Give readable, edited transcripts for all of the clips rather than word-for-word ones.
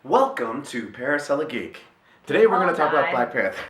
Welcome to Paracella Geek. Today we're going to talk about Black Panther.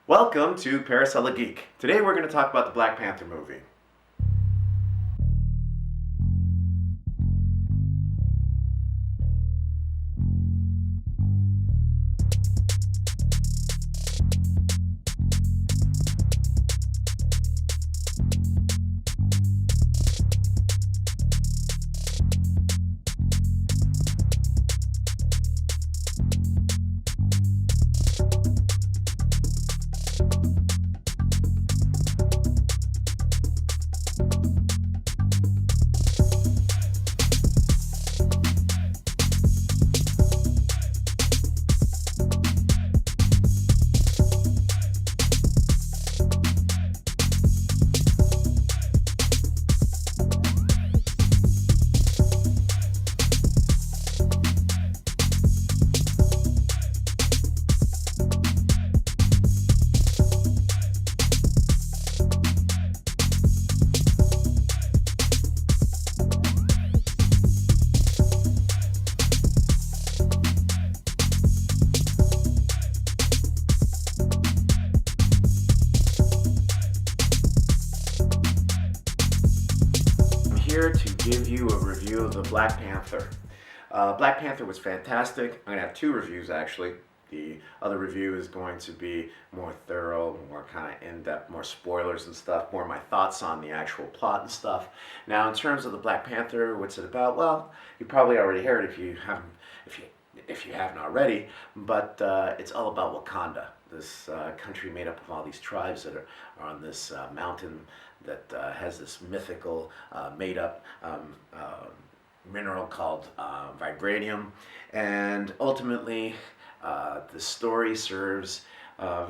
Welcome to Paracella Geek. Today we're going to talk about the Black Panther movie. Here to give you a review of the Black Panther. Black Panther was fantastic. I'm going to have two reviews actually. The other review is going to be more thorough, more kind of in-depth, more spoilers and stuff, more my thoughts on the actual plot and stuff. Now, in terms of the Black Panther, what's it about? Well, you probably already heard if you haven't already, but it's all about Wakanda, this country made up of all these tribes that are on this mountain that has this mythical made-up mineral called vibranium, and ultimately the story serves, I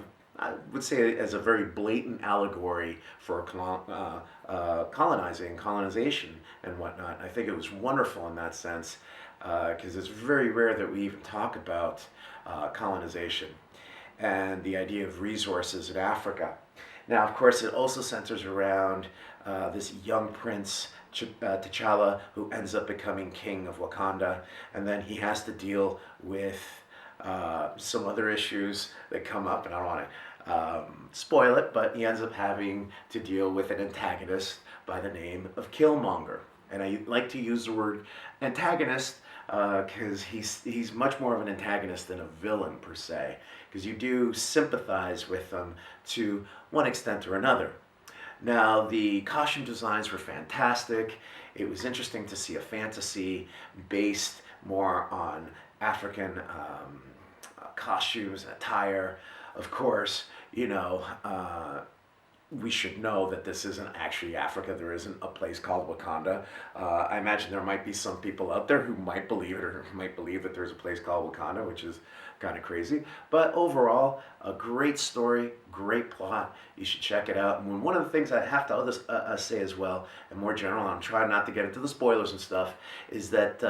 would say, as a very blatant allegory for colonization and whatnot. I think it was wonderful in that sense, because it's very rare that we even talk about colonization and the idea of resources in Africa. Now, of course, it also centers around this young prince, T'Challa, who ends up becoming king of Wakanda, and then he has to deal with some other issues that come up, and I don't want to spoil it, but he ends up having to deal with an antagonist by the name of Killmonger. And I like to use the word antagonist because he's much more of an antagonist than a villain per se, because you do sympathize with him to one extent or another. Now, the costume designs were fantastic. It was interesting to see a fantasy based more on African costumes, attire. Of course, we should know that this isn't actually Africa. There isn't a place called Wakanda. I imagine there might be some people out there who might believe it, or might believe that there's a place called Wakanda, which is kind of crazy. But overall, a great story, great plot. You should check it out. And one of the things I have to say as well, and more general, I'm trying not to get into the spoilers and stuff, is that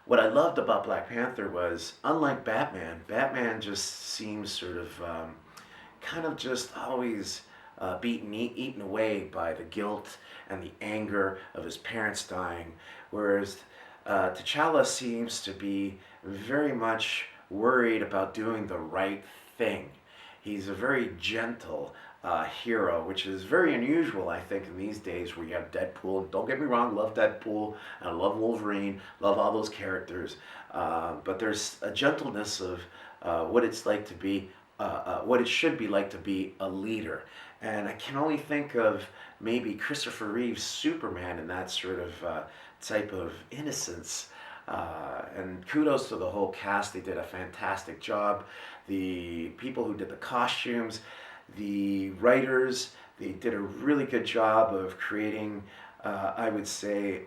what I loved about Black Panther was, unlike Batman just seems sort of kind of just always eaten away by the guilt and the anger of his parents dying, whereas T'Challa seems to be very much worried about doing the right thing. He's a very gentle hero, which is very unusual, I think, in these days where you have Deadpool. Don't get me wrong, love Deadpool, and I love Wolverine, love all those characters, but there's a gentleness of what it's like to be, what it should be like to be a leader. And I can only think of maybe Christopher Reeve's Superman in that sort of type of innocence. And kudos to the whole cast. They did a fantastic job. The people who did the costumes, the writers, they did a really good job of creating I would say,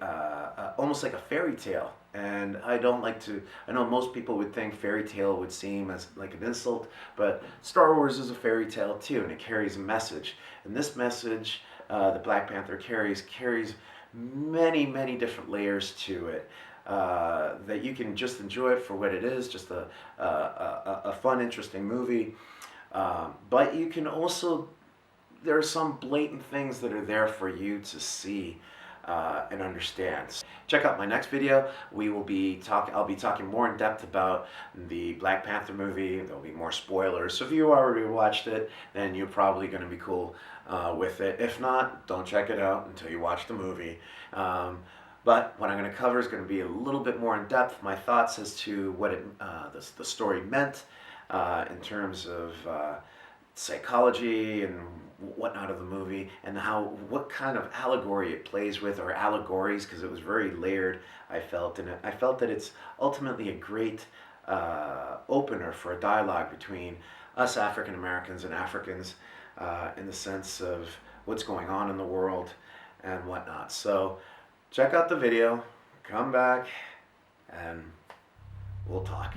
almost like a fairy tale. And I don't like to, I know most people would think fairy tale would seem as like an insult, but Star Wars is a fairy tale too, and it carries a message. And this message that Black Panther carries many, many different layers to it. That you can just enjoy it for what it is, just a fun, interesting movie. But you can also, there are some blatant things that are there for you to see and understand. Check out my next video. I'll be talking more in depth about the Black Panther movie. There'll be more spoilers. So if you already watched it, then you're probably going to be cool with it. If not, don't check it out until you watch the movie. But what I'm going to cover is going to be a little bit more in depth, my thoughts as to what the story meant in terms of psychology and whatnot of the movie, and what kind of allegory it plays with, or allegories, because it was very layered. I felt that it's ultimately a great opener for a dialogue between us African Americans and Africans in the sense of what's going on in the world and whatnot. So check out the video, come back, and we'll talk.